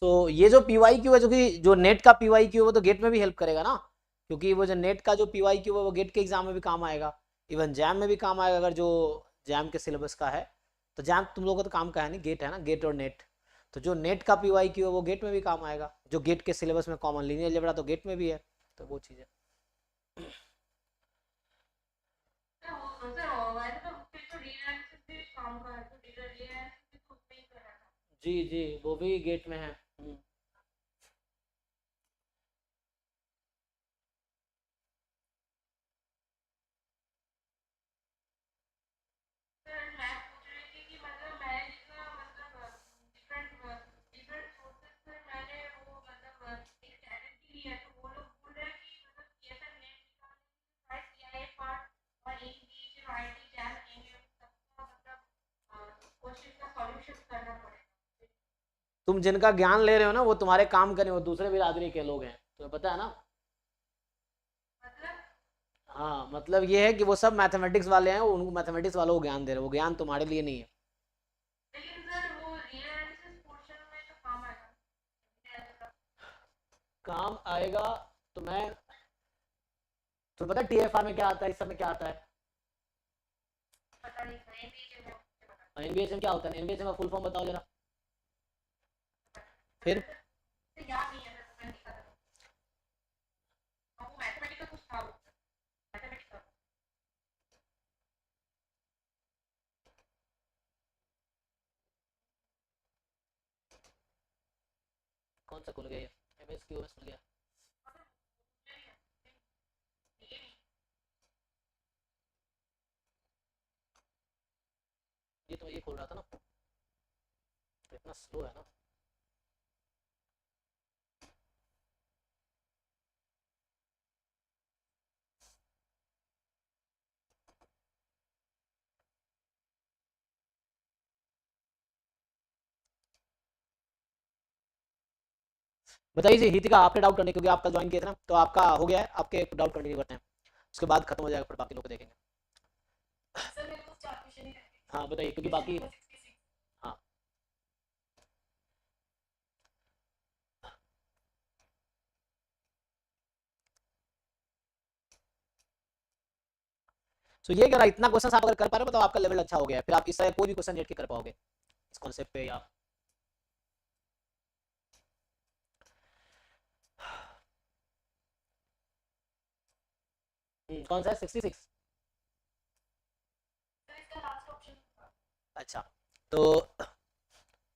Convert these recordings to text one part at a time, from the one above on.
सो ये जो PY Q है, जो कि जो नेट का पीवाई क्यू है वो तो गेट में भी हेल्प करेगा ना, क्योंकि वो जो नेट का जो पीवाई क्यू है वो गेट के एग्जाम में भी काम आएगा, इवन जैम में भी काम आएगा, अगर जो जैम के सिलेबस का है। तो जैम तुम लोगों का तो काम का है नहीं, गेट है ना, गेट और नेट। तो जो नेट का पीवाई क्यू है वो गेट में भी काम आएगा, जो गेट के सिलेबस में कॉमन लीनियर अलजेब्रा तो गेट में भी है, तो वो चीज़ है। जी जी, वो भी गेट में है। तुम जिनका ज्ञान ले रहे हो ना वो तुम्हारे काम करे, वो दूसरे बिरादरी के लोग हैं, तुम्हें पता है ना। हाँ, मतलब ये है कि वो सब मैथमेटिक्स वाले हैं, उनको मैथमेटिक्स वालों को ज्ञान दे रहे हैं, वो ज्ञान तुम्हारे लिए नहीं है। काम आएगा। तो मैं, तो पता है टीएफआर में क्या आता है, इस सब में क्या आता है। एनबीएचएम क्या होता है, एनबीएचएम का फुल फॉर्म बताओ जरा। फिर कौन सा खुल गया ये, एमएसक्यूएमएस खुल गया। ये तो ये खोल रहा था ना, तो इतना स्लो है ना। बताइए जी हितिका, आपने डाउट करने, क्योंकि आपका ज्वाइन किया था ना, तो आपका हो गया है, आपके डाउट कंटिन्यू करते हैं, उसके बाद खत्म हो जाएगा, फिर बाकी लोग को देखेंगे। हाँ बताइए, क्योंकि बाकी, हाँ। सो ये कह रहा, इतना क्वेश्चन आप अगर कर पा रहे हो तो आपका लेवल अच्छा हो गया है, फिर आप इस तरह कोई भी क्वेश्चन रेट के कर पाओगे इस कॉन्सेप्ट पे या। कौन सा है 66। अच्छा, तो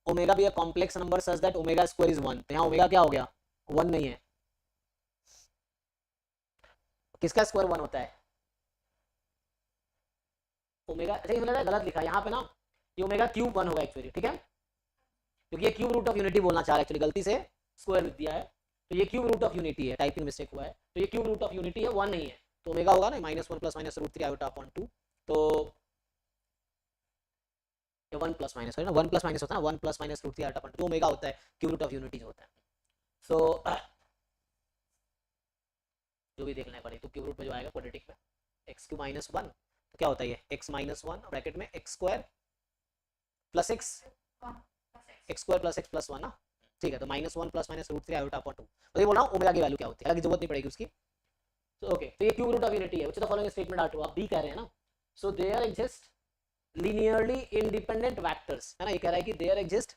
ओमेगा भी complex number such that omega square is 1, तो यहाँ ओमेगा क्या हो गया, 1 नहीं है। किसका स्क्वायर 1 होता है, ओमेगा। अच्छा ये मैंने गलत लिखा यहाँ पे ना, ये ओमेगा क्यूब 1 होगा एक्चुअली, ठीक है, क्योंकि ये क्यूब रूट ऑफ यूनिटी बोलना चाह रहा है एक्चुअली, गलती से स्क्वायर लिख दिया है, तो ये क्यूब रूट ऑफ यूनिटी है, टाइपिंग मिस्टेक हुआ है, तो ये क्यूब रूट ऑफ यूनिटी है, 1 नहीं है, तो ओमेगा होगा ना -1 + -√3 आयोटा अपॉन 2। तो ये 1 प्लस माइनस है ना, 1 प्लस माइनस होता है ना, 1 + -√3 आयोटा अपॉन 2 ओमेगा होता है, क्यूब रूट ऑफ यूनिटी जो होता है। सो जो भी देखना है पड़े, तो क्यूब रूट में जो आएगा क्वाड्रेटिक में x³ - 1, तो क्या होता है ये x-1 ब्रैकेट में x² + x, x² + x + 1 ना, ठीक है, तो -1 + -√3 आयोटा अपॉन 2, तो ये बोल रहा हूँ ओमेगा की वैल्यू क्या होती है, हालांकि जरूरत नहीं पड़ेगी उसकी। तो ओके, तो ये क्यूब रूट ऑफ यूनिटी है, which the following statement are true, आप बी कह रहे हैं ना। So there exist linearly independent vectors, है ना, ये कह रहा है कि there exist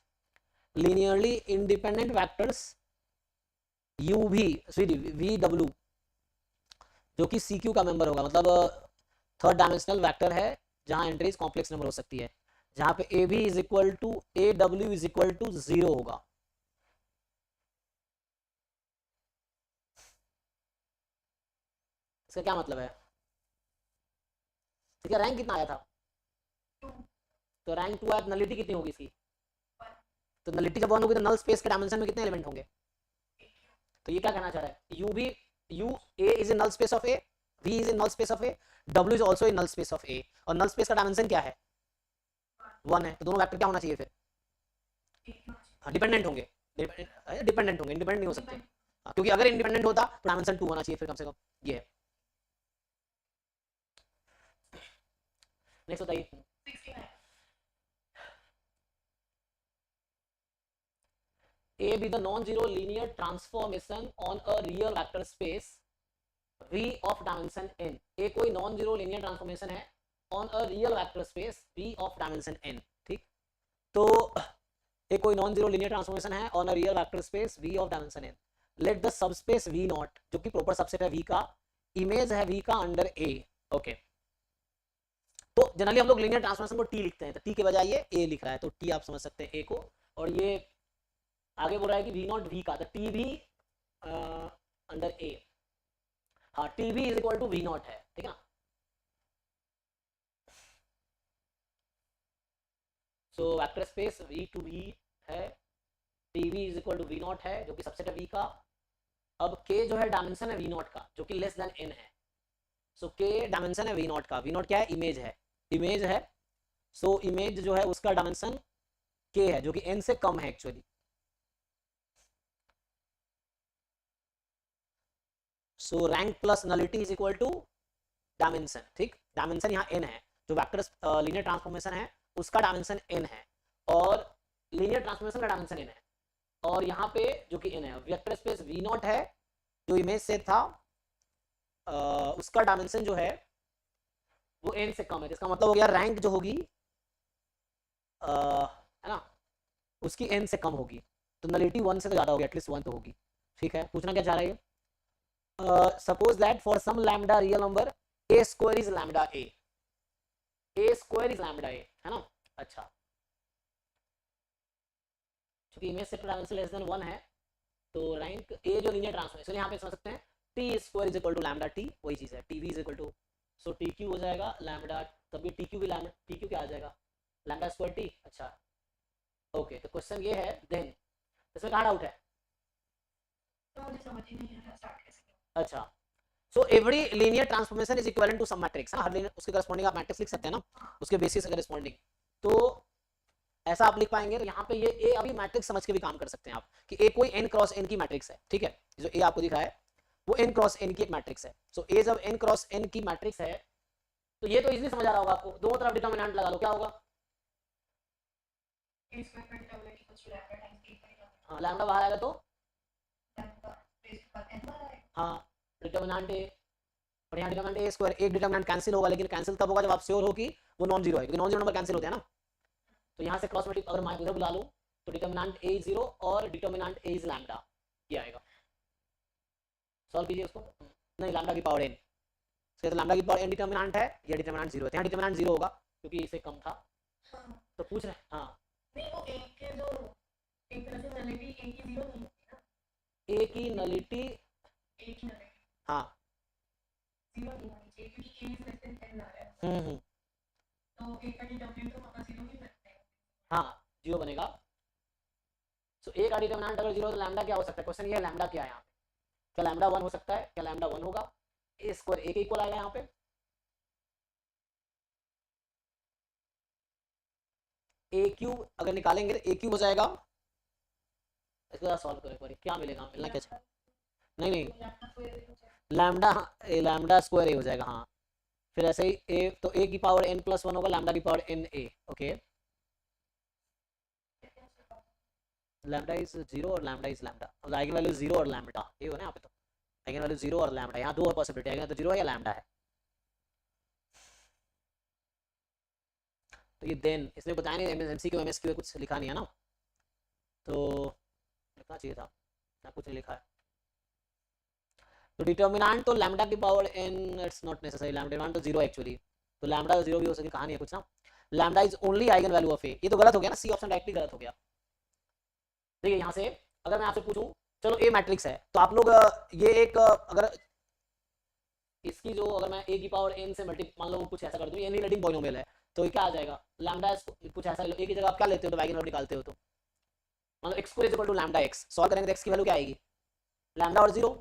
linearly independent vectors u भी वी डब्ल्यू, जो कि सी क्यू का मेंबर होगा, मतलब थर्ड डायमेंशनल वेक्टर है, जहां एंट्रीज कॉम्प्लेक्स नंबर हो सकती है, जहां पे A B is equal to A W is equal to 0 होगा। इसका क्या मतलब है, इसका रैंक कितना आया था, तो रैंक 2 आया, नलिटी कितनी होगी इसकी, तो नलिटी जब 1 होगी तो नल स्पेस के डायमेंशन में कितने एलिमेंट होंगे। तो ये क्या कहना चाह रहा है, यू भी, U A is in null space of A, V is in null space of A, W is also in null space of A, और नल स्पेस का डायमेंशन क्या है, 1 है, तो दोनों वेक्टर क्या होना चाहिए फिर, हाँ डिपेंडेंट होंगे, डिपेंडेंट होंगे, इंडिपेंडेंट नहीं हो सकते। हाँ, क्योंकि अगर इंडिपेंडेंट होता तो डायमेंशन 2 होना चाहिए फिर कम से कम, ये है। नेक्स्ट बताइए। A be the non-zero linear transformation on a real vector space V of dimension n. A कोई non-zero linear transformation है on a real vector space V of dimension n. ठीक, तो एक कोई non-zero linear transformation है on a real vector space V of dimension n. Let the subspace V naught, जो कि proper subset है V का, इमेज है V का अंडर A. ओके, तो जनरली हम लोग लीनियर ट्रांसफॉर्मेशन को T लिखते हैं, तो T के बजाय ये A लिख रहा है, तो T आप समझ सकते हैं A को, और ये आगे बोल रहा है कि V नॉट V का, तो T भी अंडर A. हाँ, T भी to equal to V not है, ठीक है ना. So vector space V to V है, TV is equal to V not है जो कि सबसेट है V का. अब K जो है डायमेंशन है V नॉट का जो कि लेस देन N है. सो K डायमेंशन है V नॉट का. V नॉट क्या है? इमेज है, इमेज है. सो इमेज जो है उसका डायमेंशन K है जो कि N से कम है actually. So rank plus nullity is equal to dimension. ठीक, डायमेंशन यहाँ N है, जो वेक्टर लीनियर ट्रांसफॉर्मेशन है उसका डायमेंशन N है, और लीनियर ट्रांसफॉर्मेशन का डायमेंशन N है, और यहाँ पे जो कि N है, वेक्टर स्पेस V नॉट है जो इमेज से था, उसका डायमेंशन जो है वो N से कम है. इसका मतलब हो गया रैंक जो होगी है ना, उसकी N से कम होगी, तो नलिटी 1 से तो ज्यादा होगी, एटलीस्ट 1 तो होगी. ठीक है, पूछना क्या चाह रहा है? Suppose that for some lambda real number A square is lambda A. A square is lambda A, है ना. अच्छा, क्योंकि इमेज से डायमेंशन लेस देन 1 है, तो रैंक A जो लीनियर ट्रांसफॉर्मेशन यहाँ पे समझ सकते हैं, T square is equal to lambda T, वही चीज है, TV is equal to, so TQ हो जाएगा लैम्डा, तभी TQ भी लैम्डा, TQ क्या आ जाएगा? Lambda square T. अच्छा, ओके, तो क्वेश्चन ये है, देन इसमें कहाँ डाउट है? अच्छा, so every linear transformation is equivalent to some matrix. हर लीनियर उसके करस्पॉन्डिंग आप मैट्रिक्स लिख सकते हैं ना, उसके बेसिस करस्पॉन्डिंग, तो ऐसा आप लिख पाएंगे. तो यहाँ पे ये A अभी मैट्रिक्स समझ के भी काम कर सकते हैं आप, कि A कोई n क्रॉस n की मैट्रिक्स है. ठीक है, जो A आपको दिखा है वो n क्रॉस n की एक मैट्रिक्स है. सो A जब n क्रॉस n की मैट्रिक्स है, तो ये तो इजीली समझ आ रहा होगा आपको, दोनों तरफ डिटरमिनेंट लगा लो, क्या होगा? हाँ, लैम्डा बाहर आएगा तो हाँ डिटरमिनेंट A, और यहाँ डिटरमिनेंट A स्क्वायर, एक डिटरमिनेंट कैंसिल होगा, लेकिन कैंसिल तब होगा जब आप श्योर हो कि वो नॉन जीरो है, क्योंकि नॉन जीरो नंबर कैंसिल होते हैं ना. तो यहाँ से क्रॉस मल्टीप्लाई अगर मैं इधर बुला लूँ तो डिटरमिनेंट A 0 और डिटरमिनेंट A इज लैम्डा, ये आएगा. सॉल्व कीजिए उसको. नहीं, लैम्डा की पावर n, तो लैम्डा की पावर n डिटरमिनेंट है, ये डिटरमिनेंट 0 है, यहाँ डिटरमिनेंट 0 होगा क्योंकि इससे कम था. तो पूछ रहे हैं हाँ, नहीं वो A के जो एक तरह से नलिटी A की 0 नहीं होती ना, A की नलिटी हाँ 0 नहीं होनी चाहिए क्योंकि A इज लेस देन 10 आ रहा है. तो A का डिटरमिनेंट तो हमारा 0 ही बनेगा. हाँ, 0 बनेगा. सो A का डिटरमिनेंट अगर 0 तो लैम्डा क्या हो सकता है? क्वेश्चन ये है लैम्डा क्या है यहाँ पे, क्या लैम्डा 1 हो सकता है? क्या लैम्डा 1 होगा? A स्क्वायर A के इक्वल आएगा यहाँ पे, A क्यूब अगर निकालेंगे तो A क्यूब हो जाएगा. इसको सॉल्व करें, पर क्या मिलेगा? मिलना क्या चाहिए? नहीं लैम्डा, लैम्डा स्क्वायर A हो जाएगा. हाँ, फिर ऐसे ही A, तो A की पावर n प्लस 1 होगा, लैम्डा की power n A. Okay, lambda is 0 और लैम्डा इज लैम्डा, और आइगन वैल्यू 0 और लैम्डा, ये हो ना यहाँ पे, तो आइगन वैल्यू 0 और लैम्डा, यहाँ दो और पॉसिबिलिटी है, तो 0 है या लैम्डा है. तो ये देन इसमें बताया नहीं, MCQ MSQ कुछ लिखा नहीं है ना, तो लिखना चाहिए था ना, कुछ नहीं लिखा है. तो डिटरमिनेंट तो लैम्डा की power n, it's not necessary, lambda तो 0 एक्चुअली, तो लैम्डा 0 भी हो सके, कहानी है कुछ ना. Lambda is only eigen value of A, ये तो गलत हो गया ना, सी ऑप्शन डायरेक्टली गलत हो गया. देखिए यहाँ से अगर मैं आपसे पूछूं, चलो A मैट्रिक्स है, तो आप लोग ये एक अगर इसकी जो अगर मैं A की पावर n से मल्टी मान लो कुछ ऐसा कर दूं, ये लीडिंग पॉलिनोमियल है, तो ये क्या आ जाएगा? लैम्डा कुछ ऐसा, A की जगह आप क्या लेते हो तो आइगन वैल्यू निकालते हो, तो मान लो x square is equal to lambda x, solve करेंगे तो x की वैल्यू क्या आएगी? लैम्डा और 0,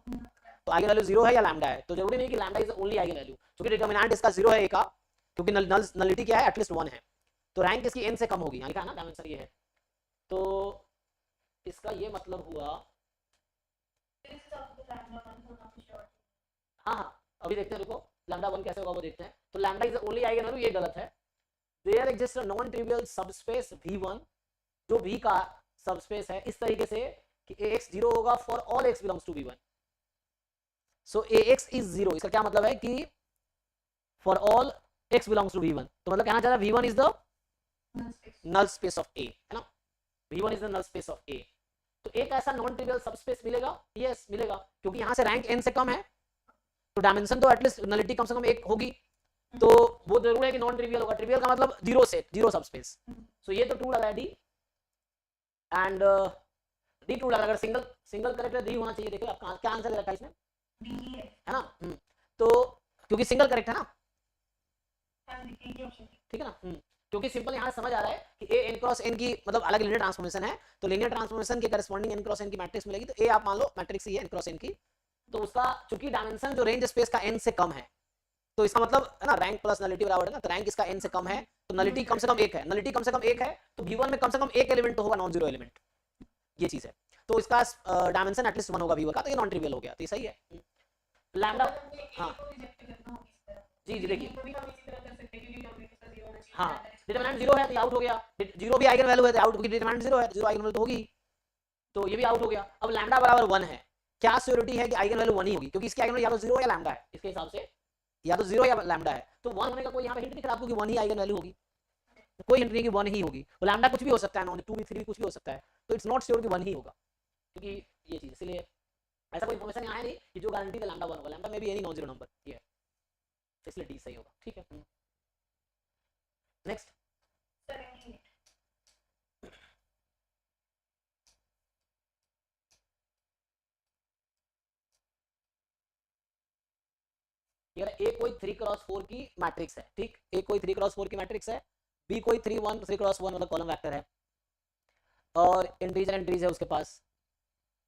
तो आइगन वैल्यू 0 है या लैम्डा है, तो जरूरी नहीं कि lambda is only eigen value, क्योंकि डिटरमिनेंट इसका 0 है A का, क्योंकि नलिटी क्या है? एटलीस्ट 1 है, तो रैंक इसकी n से कम होगी, यहाँ लिखा है ना, डायमेंशन ये है. तो इसका ये मतलब हुआ, हाँ हाँ अभी देखते हैं, रुको, लैम्डा 1 कैसे होगा वो देखते हैं. तो lambda is only eigenvalue, ये गलत है. There exist a non trivial subspace V1, जो V का सबस्पेस है, इस तरीके से कि ax 0 होगा for all x belongs to v1. So ax is 0. इसका क्या मतलब है कि for all x belongs to v1, तो मतलब कहना चाह रहा है v1 is the null space of a, है ना. v1 is the null space of a. तो एक ऐसा नॉन ट्रिवियल सबस्पेस मिलेगा. यस मिलेगा, क्योंकि यहां से रैंक n से कम है, तो डायमेंशन तो एटलीस्ट नलिटी कम से कम एक होगी. तो वो जरूर है कि नॉन ट्रिवियल होगा. ट्रिवियल का मतलब जीरो सेट, जीरो सबस्पेस. सो ये तो ट्रू लगा है डी. एंड डी ट्रू लगा. अगर सिंगल करेक्ट है डी होना चाहिए. देखो आप क्या आंसर दे रखा है इसमें, डी है ना. तो क्योंकि सिंगल करेक्ट है ना, ठीक है ना. क्योंकि सिंपल यहाँ समझ आ रहा है कि ए n क्रॉस n की मतलब अलग लीनियर ट्रांसफॉर्मेशन है, तो लीनियर ट्रांसफॉर्मेशन के करस्पॉन्डिंग n क्रॉस n की मैट्रिक्स मिलेगी. तो ए आप मान लो मैट्रिक्स ही है n क्रॉस n की, तो उसका चूंकि डायमेंशन जो रेंज स्पेस का n से कम है, तो इसका मतलब है ना रैंक प्लस नलिटी बराबर है ना. तो रैंक इसका n से कम है, तो नलिटी कम से कम एक है. नलिटी कम से कम एक है, तो v1 में कम से कम एक एलिमेंट तो होगा नॉन जीरो एलिमेंट. ये चीज है. तो इसका डायमेंशन एटलीस्ट 1 होगा v1 का. तो ये नॉन ट्रिवियल हो गया. तो ये सही है. लैम्डा, हाँ जी जी देखिए, हाँ डिटरमिनेंट 0 है तो आउट हो गया. 0 भी आइगन वैल्यू है तो आउट, क्योंकि डिटरमिनेंट 0 है, 0 आइगन वैल्यू तो होगी, तो ये भी आउट हो गया. अब लैम्डा बराबर 1 है, क्या श्योरिटी है कि आइगन वैल्यू 1 ही होगी, क्योंकि इसके आइगन वैल्यू या तो 0 या लैम्डा है. इसके हिसाब से या तो 0 या लैम्डा है, तो 1 होने का कोई यहाँ पे हिंट नहीं आपको कि 1 ही आइगन वैल्यू होगी. कोई हिंट नहीं कि 1 ही होगी. तो लैम्डा कुछ भी हो सकता है, नॉन 2 भी 3 भी कुछ भी हो सकता है. तो इट्स नॉट श्योर कि 1 ही होगा, क्योंकि ये चीज. इसलिए ऐसा कोई इन्फॉर्मेशन यहाँ है नहीं कि जो गारंटी है लैम्डा 1 होगा. लैम्डा में भी एनी नॉन जीरो नंबर ये है, इसलिए डी सही होगा. ठीक है. नेक्स्ट ए कोई 3x4 की मैट्रिक्स है. ठीक, ए कोई 3x4 की मैट्रिक्स है, बी कोई 3x1 मतलब कॉलम वेक्टर है, और इंटीजर एंट्रीज है उसके पास.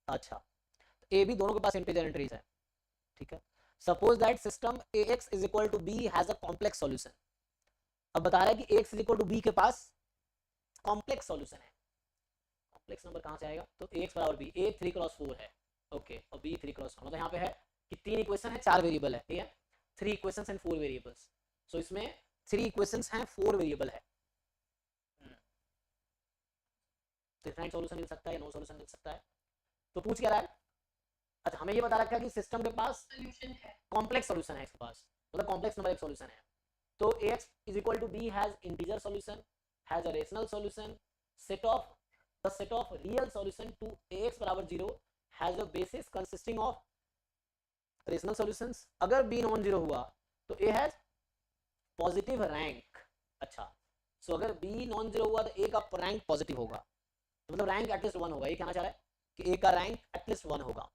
अच्छा, ए बी दोनों के पास इंटीजर एंट्रीज है. ठीक है. Suppose that system ax is equal to b has a complex solution. अब बता रहा है कि ax is equal to b के पास कॉम्प्लेक्स सॉल्यूशन है. कॉम्प्लेक्स नंबर कहां से आएगा, तो ax बराबर b. a 3x4 है, ओके, और b 3x1. मतलब यहाँ पे है कि 3 इक्वेशन है, 4 वेरिएबल है. ठीक है, 3 इक्वेशंस एंड 4 वेरिएबल्स. सो इसमें 3 इक्वेशंस हैं, 4 वेरिएबल है. तो डिफरेंट सॉल्यूशन मिल सकता है, नो सॉल्यूशन मिल सकता है. तो पूछ क्या रहा है. अच्छा, हमें ये बता रखा है कि सिस्टम के पास सॉल्यूशन है, कॉम्प्लेक्स सॉल्यूशन है इसके पास, मतलब कॉम्प्लेक्स नंबर एक सॉल्यूशन है. तो ax is equal to b has integer solution, has a rational solution, set of real solution to ax बराबर 0 has a basis consisting of rational solutions. अगर b non zero हुआ तो a has positive rank. अच्छा, सो अगर b non zero हुआ तो a का rank positive होगा, तो मतलब रैंक एटलीस्ट 1 होगा. ये कहना चाह रहा है कि a का रैंक एटलीस्ट 1 होगा.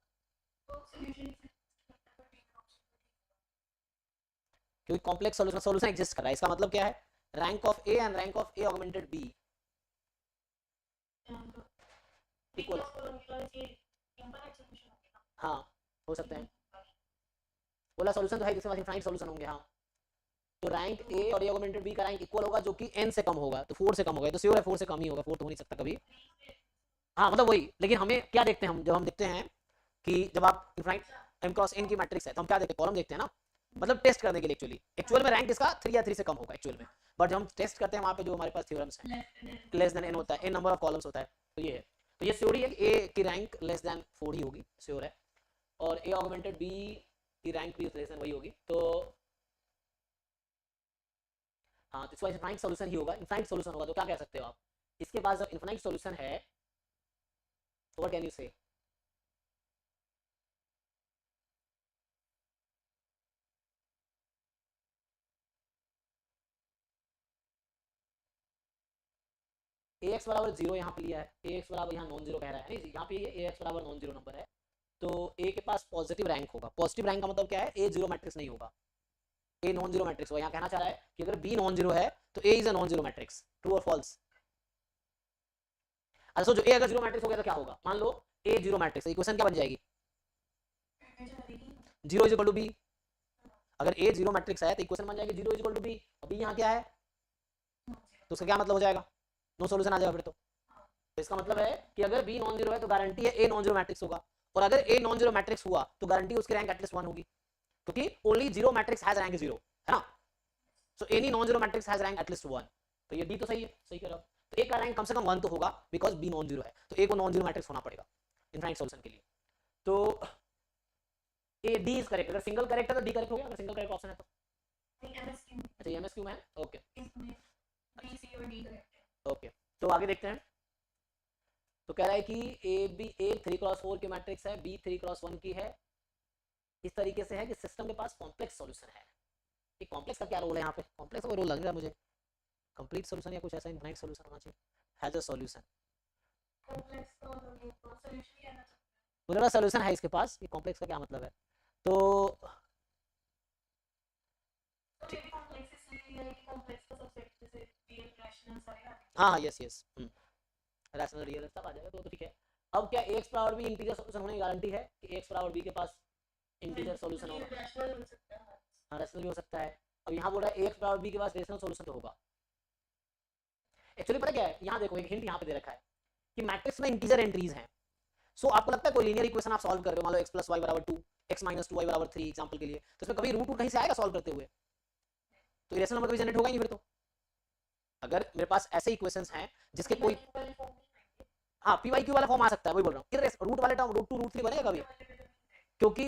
क्योंकि कॉम्प्लेक्स सॉल्यूशन एग्जिस्ट कर रहा है. इसका मतलब क्या है, rank of A and rank of A augmented B equal. हाँ हो सकते हैं, बोला सॉल्यूशन तो है, इसके पास इनफाइनाइट सॉल्यूशन होंगे. हाँ, तो रैंक ए और ए ऑगमेंटेड बी का रैंक इक्वल होगा, जो कि n से कम होगा. तो 4 से कम होगा, तो श्योर है 4 से कम ही होगा. 4 तो हो नहीं सकता कभी. हाँ मतलब वही. लेकिन हमें क्या देखते हैं, हम जब हम देखते हैं कि जब आप इनफाइनाइट m क्रॉस n की मैट्रिक्स है, तो हम क्या देखते हैं, कॉलम देखते हैं ना, मतलब टेस्ट करने के लिए. एक्चुअल में रैंक इसका 3 या 3 से कम होगा एक्चुअल में, बट जब हम टेस्ट करते हैं वहां पे जो हमारे पास थ्योरम्स हैं, लेस देन n होता है, n नंबर ऑफ कॉलम्स होता है. तो ये है, तो ये श्योर है कि a की रैंक लेस देन 4 ही होगी, श्योर है. और a ऑगमेंटेड b की रैंक भी लेस देन वही होगी. तो हाँ, तो इसका इनफाइनाइट सॉल्यूशन ही होगा. इनफाइनाइट सॉल्यूशन होगा तो क्या कह सकते हो आप, इसके पास जब इनफाइनाइट सॉल्यूशन है, तो व्हाट कैन यू से. ax बराबर 0 यहाँ पे लिया है, ax बराबर यहाँ नॉन जीरो कह रहा है, नहीं यहाँ पे ये ax बराबर नॉन जीरो नंबर है, तो a के पास पॉजिटिव रैंक होगा. पॉजिटिव रैंक का मतलब क्या है, a जीरो मैट्रिक्स नहीं होगा, a नॉन जीरो मैट्रिक्स होगा. यहाँ कहना चाह रहा है कि अगर b नॉन जीरो है तो a is a non zero matrix. True और फॉल्स. अच्छा, जो a अगर जीरो मैट्रिक्स हो गया तो क्या होगा, मान लो a जीरो मैट्रिक्स, इक्वेशन क्या बन जाएगी, 0 इज इक्वल टू b. अगर a जीरो मैट्रिक्स है तो इक्वेशन बन जाएगी 0 इज इक्वल टू b. अब b यहाँ क्या है, तो उसका क्या मतलब हो जाएगा, नो सॉल्यूशन आ जाएगा फिर. तो इसका मतलब है कि अगर b नॉन जीरो है तो गारंटी है a नॉन जीरो मैट्रिक्स होगा, और अगर a नॉन जीरो मैट्रिक्स हुआ तो गारंटी उसकी रैंक एटलीस्ट 1 होगी, क्योंकि only zero matrix has rank 0, है ना. So any non zero matrix has rank at least 1. तो ये d तो सही है, सही कह रहा हूं. तो a का रैंक कम से कम 1 तो होगा, बिकॉज b नॉन जीरो है, तो a को नॉन जीरो मैट्रिक्स होना पड़ेगा. इनफाइनाइट सॉल्यूशन के लिए। तो ए डी इज करेक्ट, अगर सिंगल करेक्ट है तो डी करेक्ट हो गया, अगर सिंगल करेक्ट ऑप्शन है तो अच्छा एमएसक्यू में ओके ओके। तो आगे देखते हैं। तो कह रहा है कि ए बी ए 3x4 की मैट्रिक्स है, बी 3x1 की है, इस तरीके से है कि सिस्टम के पास कॉम्प्लेक्स सॉल्यूशन है। ये कॉम्प्लेक्स का क्या रोल है यहाँ पे? कॉम्प्लेक्स का रोल लग रहा है मुझे, कंप्लीट सॉल्यूशन या कुछ ऐसा इनफाइनाइट सॉल्यूशन होना चाहिए, हैज अ सॉल्यूशन। मुझे लगा सॉल्यूशन है इसके पास, ये कॉम्प्लेक्स का क्या मतलब है? तो हाँ यस यस रैशनल रियल सब आ जाएगा तो ठीक है। अब क्या ax power b integer solution होने की गारंटी है कि x पावर b के पास इंटीजर सॉल्यूशन होगा? हाँ रैशनल भी हो सकता है। अब यहाँ बोल रहा है ax पावर b के पास रैशनल सॉल्यूशन तो होगा। एक्चुअली पता क्या है, यहाँ देखो एक हिंट यहाँ पे दे रखा है कि मैट्रिक्स में इंटीजर एंट्रीज हैं। सो आपको लगता है कोई लीनियर इक्वेशन आप सॉल्व कर रहे हो, मान लो x + y = 2, x - 2y = 3 example के लिए, तो इसमें कभी रूट कहीं से आएगा सॉल्व करते हुए? तो इरेशनल नंबर कभी जनरेट होगा ही नहीं फिर तो। अगर मेरे पास ऐसे इक्वेशंस हैं जिसके कोई हाँ पी वाई क्यू वाला फॉर्म आ सकता है, वही बोल रहा हूँ। रूट वाले टर्म √2 √3 बनेगा कभी, क्योंकि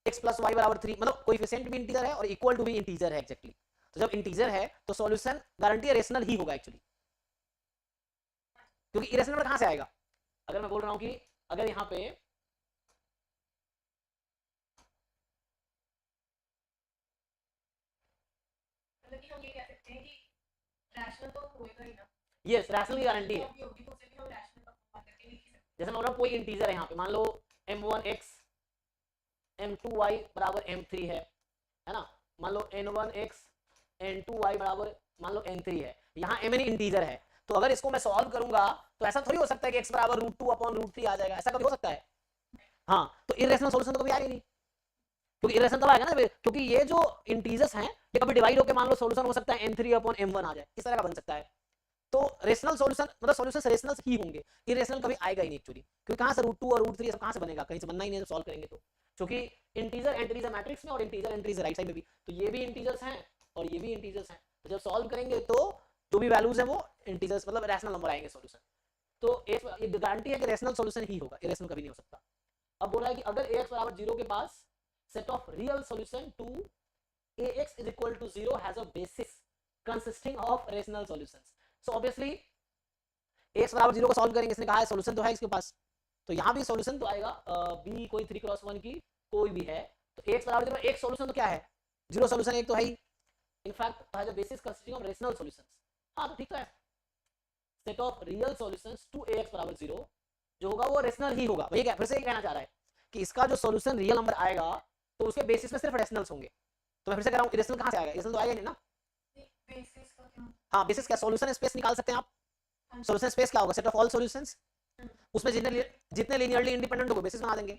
x + y = 3 मतलब कोएफिशिएंट भी इंटीजर है और इक्वल टू भी इंटीजर है एग्जैक्टली। तो जब इंटीजर है तो सॉल्यूशन गारंटी है रेशनल ही होगा एक्चुअली, क्योंकि इरेशनल नंबर कहां से आएगा? अगर मैं बोल रहा हूं कि अगर यहाँ पे हम ये कह सकते हैं कि रैशनल तो होएगा ही ना, यस रैशनल की गारंटी है। जैसे मान लो कोई इंटीजर है यहाँ पे, मान लो m1x m2y = m3 है ना, मान लो n1x n2y = मान लो n3 है, यहाँ mn इंटीजर है। तो अगर इसको मैं सॉल्व करूंगा तो ऐसा थोड़ी हो सकता है कि x = √2/√3 आ जाएगा, ऐसा कभी हो सकता है? हाँ तो इरेशनल सॉल्यूशन तो कभी आएगा नहीं, क्योंकि इरेशनल तब आएगा ना क्योंकि ये जो इंटीजर्स हैं ये कभी डिवाइड होकर मान लो सॉल्यूशन हो सकता है n3/m1 आ जाए, इस तरह का बन सकता है। तो रेशनल सॉल्यूशन मतलब सॉल्यूशन रेशनल ही होंगे, इरेशनल कभी आएगा ही नहीं एक्चुअली, क्योंकि कहां से √2 और √3 सब कहां से बनेगा? कहीं से बनना ही नहीं है सॉल्व करेंगे तो, क्योंकि इंटीजर एंट्रीज है मैट्रिक्स में और इंटीजर एंट्रीज राइट साइड में भी, तो ये भी इंटीजर्स हैं और ये भी इंटीजर्स हैं, तो जब सॉल्व करेंगे तो जो भी वैल्यूज है वो इंटीजर्स मतलब रैशनल नंबर आएंगे सॉल्यूशन। तो ये गारंटी है कि रैशनल सॉल्यूशन ही होगा, इरेशनल कभी नहीं हो सकता। अब बोल रहा है कि अगर ax = 0 के पास set of real solution to ax = 0 has a basis consisting of rational solutions. So obviously ax = 0 को सॉल्व करेंगे, इसने कहा है सॉल्यूशन तो है इसके पास, तो यहाँ भी सॉल्यूशन तो आएगा। b कोई 3x1 की कोई भी है तो ax = 0 एक सॉल्यूशन तो क्या है? 0 सॉल्यूशन एक तो है ही, in fact has a basis consisting of rational solutions. हाँ तो ठीक तो है, set of real solutions to ax = 0 जो होगा वो रेशनल ही होगा। वही फिर से ये कहना चाह रहा है कि इसका जो सॉल्यूशन रियल नंबर आएगा तो उसके बेसिस में सिर्फ रेशनल्स होंगे। तो मैं फिर से कह रहा हूं इरेशनल कहां से आएगा? इरेशनल तो आएगा नहीं ना। बेसिस का क्या? हाँ बेसिस क्या? सॉल्यूशन स्पेस निकाल सकते हैं आप। सॉल्यूशन स्पेस क्या होगा? सेट ऑफ ऑल सॉल्यूशंस, उसमें जितने लीनियरली इंडिपेंडेंट होंगे बेसिस बना देंगे,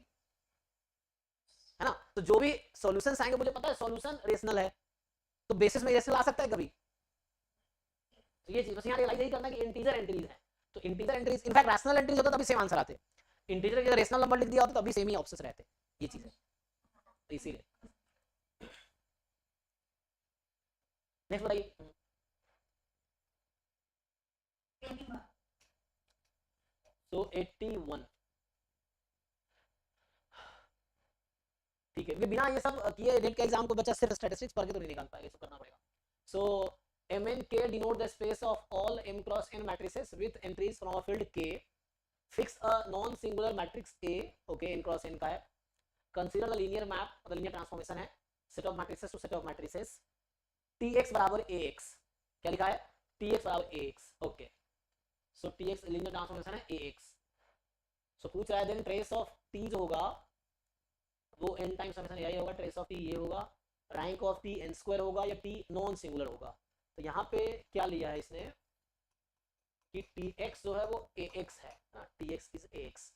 है ना। तो जो भी सॉल्यूशंस आएंगे मुझे पता है सॉल्यूशन रेशनल है, तो बेसिस में इरेशनल आ सकता है कभी। तो ये चीज बस यहाँ रियलाइज यही करना कि इंटीजर एंट्रीज है, तो integer entries in fact rational entries होता तभी सेम आंसर आते, इंटीजर के रेशनल नंबर लिख दिया होता तभी सेम ही ऑप्शंस रहते, ये चीज है इसीलिए। नेक्स्ट बताइए। तो 81 ठीक है, बिना ये सब किए नेट के एग्जाम को बच्चा सिर्फ स्टैटिस्टिक्स पढ़ के तो नहीं निकाल पाएगा, इसको करना पड़ेगा। सो mn k denote the space of all m cross n matrices with entries from a field k. Fix a non singular matrix A, okay, n cross n का है। Consider the linear map, the linear transformation है set of matrices to set of matrices tx = ax, क्या लिखा है? tx = ax, okay. So tx linear transformation है ax. So पूछ रहा है then trace of t जो होगा वो n टाइम्स समेशन यही होगा, ट्रेस ऑफ t ये होगा, रैंक ऑफ t n² होगा या t नॉन सिंगुलर होगा। तो यहाँ पे क्या लिया है इसने कि tx जो है वो ax है, tx is ax।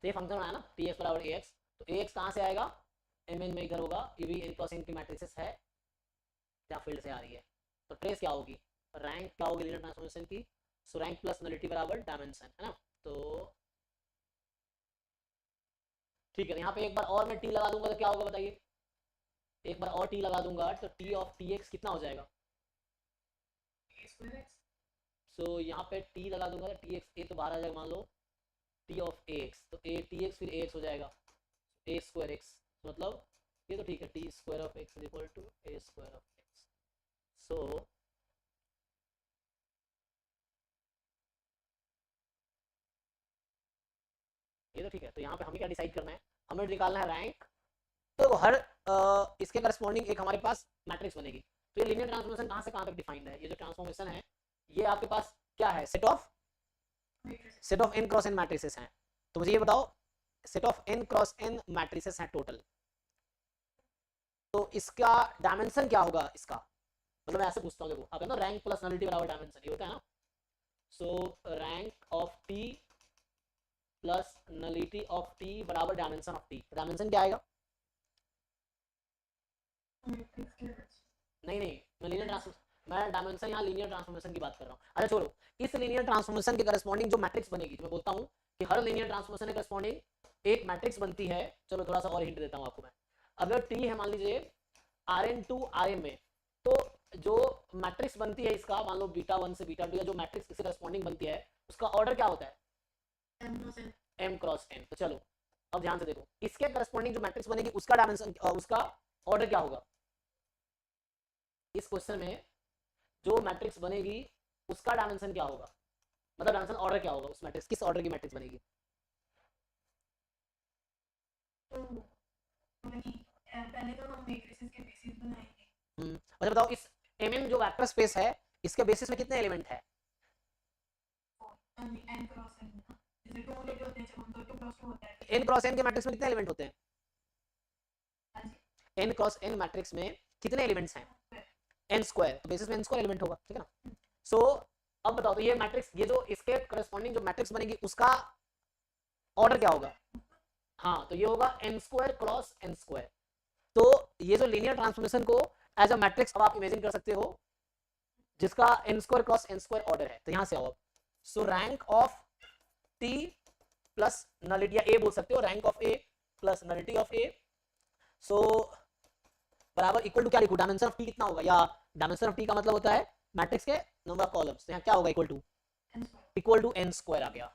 तो ये फंक्शन आया ना tx = ax, तो ax कहाँ से आएगा? mn में इधर होगा, ये भी n क्रॉस n की मैट्रिसेस है जहाँ फील्ड से आ रही है। तो ट्रेस क्या होगी? रैंक क्या होगी लीनियर ट्रांसफॉर्मेशन की? सो रैंक प्लस नलिटी बराबर डायमेंशन, है ना। तो ठीक है, यहाँ पे एक बार और मैं टी लगा दूंगा तो क्या होगा बताइए? एक बार और टी लगा दूंगा तो टी ऑफ टी एक्स कितना हो जाएगा? सो यहाँ पे टी लगा दूंगा तो टी एक्स ए तो बाहर आ जाएगा, मान लो टी ऑफ ए एक्स, तो ए टी एक्स फिर ए एक्स हो जाएगा, ए स्क्वायर एक्स, मतलब ये तो ठीक है, T square of X is equal to a square of X. So ये तो ठीक है। तो यहाँ पे हमें क्या डिसाइड करना है, हमें निकालना है रैंक। तो हर इसके करस्पॉन्डिंग एक हमारे पास मैट्रिक्स बनेगी। तो ये लीनियर ट्रांसफॉर्मेशन कहाँ से कहाँ तक डिफाइंड है? ये जो ट्रांसफॉर्मेशन है ये आपके पास क्या है? Set of n cross n matrices हैं। तो मुझे ये बताओ, set of n cross n matrices हैं टोटल, तो इसका डायमेंशन क्या होगा इसका? मतलब मैं ऐसे पूछता हूँ, देखो आप ना रैंक प्लस नलिटी बराबर डायमेंशन, ये होता है ना। सो rank of T plus nullity of T बराबर डायमेंशन ऑफ टी। डायमेंशन क्या आएगा? नहीं नहीं, मैं लीनियर ट्रांसफॉर्मेशन, मैं डायमेंशन यहाँ लीनियर ट्रांसफॉर्मेशन की बात कर रहा हूँ। अच्छा छोड़ो, इस लीनियर ट्रांसफॉर्मेशन के करस्पॉन्डिंग जो मैट्रिक्स बनेगी, तो मैं बोलता हूँ कि हर लीनियर ट्रांसफॉर्मेशन के करस्पॉन्डिंग एक मैट्रिक्स बनती है। चलो थोड़ा सा और हिंट देता हूँ आपको मैं। अगर टी है मान लीजिए Rn टू Rm में, तो जो मैट्रिक्स बनती है इसका, मान लो बीटा 1 से बीटा 2 या जो मैट्रिक्स इससे करस्पॉन्डिंग बनती है उसका ऑर्डर क्या होता है? m cross n। तो चलो अब ध्यान से देखो, इसके करस्पॉन्डिंग जो मैट्रिक्स बनेगी उसका डायमेंशन, उसका ऑर्डर क्या होगा? इस क्वेश्चन में जो मैट्रिक्स बनेगी उसका डायमेंशन क्या होगा, मतलब डायमेंशन ऑर्डर क्या होगा उस मैट्रिक्स, किस ऑर्डर की मैट्रिक्स बनेगी? पहले तो हम मैट्रिसेस के बेसिस बनाएंगे। अच्छा बताओ, इस Mn जो वेक्टर स्पेस है इसके बेसिस में कितने एलिमेंट है? n क्रॉस n, जैसे टू लेके होते हैं, जब हम 2 क्रॉस 2 होता है, n क्रॉस n के मैट्रिक्स में कितने एलिमेंट होते हैं? n क्रॉस n मैट्रिक्स में कितने एलिमेंट्स हैं? n स्क्वायर, तो बेसिस में n स्क्वायर एलिमेंट होगा, ठीक है ना। सो अब बताओ, तो ये मैट्रिक्स, ये जो इसके करस्पॉन्डिंग जो मैट्रिक्स बनेगी उसका ऑर्डर क्या होगा? हाँ, तो ये होगा n square cross n square. तो ये जो लीनियर ट्रांसफॉर्मेशन को एज अ मैट्रिक्स अब आप इमेजिन कर सकते हो जिसका n square cross n square order है। तो यहां से आओ, सो rank of t plus nullity, या a बोल सकते हो, rank of a plus nullity of a, सो बराबर इक्वल टू क्या लिखूं? डायमेंशन ऑफ t कितना होगा, या डायमेंशन ऑफ t का मतलब होता है मैट्रिक्स के नंबर ऑफ कॉलम्स। तो यहाँ क्या होगा? इक्वल टू n स्क्वायर आ गया।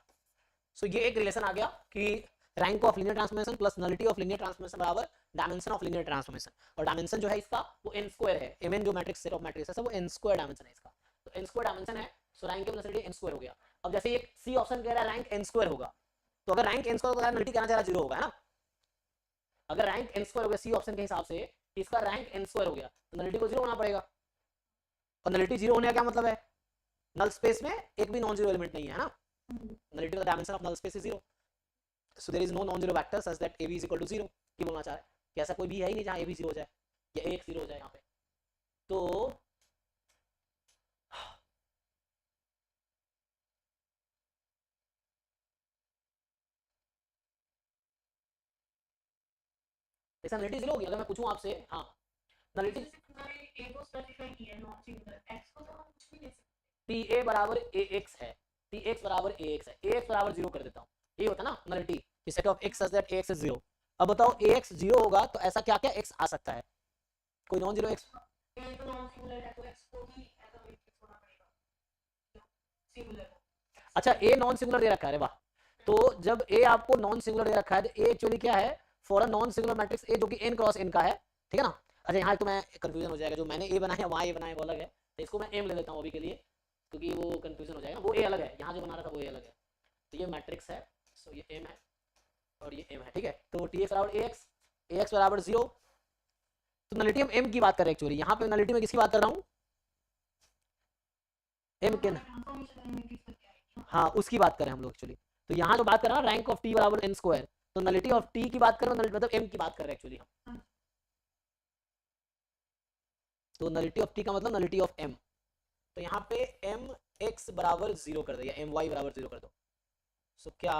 सो ये एक रिलेशन आ गया कि rank of linear transformation plus nullity of linear transformation बराबर डायमेंशन ऑफ लीनियर ट्रांसफॉर्मेशन। और डायमेंशन जो है इसका वो n स्क्वायर है। Mn जो मैट्रिक्स सेट ऑफ मैट्रिक्स है वो n स्क्वायर डायमेंशन है इसका। तो n स्क्वायर डायमेंशन है, सो rank plus nullity n square हो गया। अब जैसे ये सी ऑप्शन कह रहा है रैंक n स्क्वायर होगा, तो अगर रैंक n स्क्वायर होगा नलिटी कहना चाह रहा 0 होगा, है ना। अगर रैंक n स्क्वायर हो गया सी ऑप्शन के हिसाब से, इसका रैंक n स्क्वायर हो गया, तो नलिटी को 0 होना पड़ेगा। और नलिटी 0 होने का क्या मतलब है? नल स्पेस में एक भी नॉन जीरो एलिमेंट नहीं है ना। नलिटी का dimension of null space is 0, so there is no non-zero vector such that AB is equal to 0। ये बोलना चाह रहा है कि ऐसा कोई भी है ही नहीं जहाँ AB 0 हो जाए या AX 0 हो जाए यहाँ पे। तो ऐसा नलिटी 0 होगी। अगर मैं पूछूं आपसे, हाँ नलिटी a को स्पेसिफाई किया है, नॉट सिंगुलर, x को तो हम कुछ भी ले सकते हैं। TA बराबर AX है, TX बराबर AX है, AX बराबर 0 कर देता हूँ, ये होता है ना nullity, set of x such that AX is 0। अब बताओ AX 0 होगा तो ऐसा क्या क्या x आ सकता है? कोई नॉन जीरो x? a तो नॉन सिंगुलर है, तो x को भी ऐसा मैट्रिक्स होना पड़ेगा सिंगुलर। अच्छा, a नॉन सिंगुलर दे रखा है, वाह। तो जब a आपको नॉन सिंगुलर दे रखा है तो a एक्चुअली क्या है? For a non singular matrix a जो कि n क्रॉस n का है, ठीक है ना। अच्छा यहाँ तो मैं कंफ्यूजन हो जाएगा, जो मैंने a बनाया वहाँ a बनाया वो अलग है, तो इसको मैं m ले लेता हूँ अभी के लिए, क्योंकि वो कंफ्यूजन हो जाएगा। वो a अलग है, यहाँ जो बना रहा था वो a अलग है। तो ये मैट्रिक्स है, सो ये m है और ये m है, ठीक है। तो Tx बराबर ax बराबर 0। तो नलिटी हम m की बात कर रहे हैं एक्चुअली, यहाँ पे नलिटी में किसकी बात कर रहा हूँ? m के, हाँ उसकी बात करें हम लोग एक्चुअली। तो यहाँ जो बात कर रहा है रैंक ऑफ t बराबर n स्क्वायर, तो नलिटी ऑफ t की बात करें, मतलब m की बात कर रहे हैं एक्चुअली हम। तो नलिटी ऑफ t का मतलब नलिटी ऑफ m। तो यहाँ पे m x बराबर 0 कर दो या m y बराबर 0 कर दो। सो क्या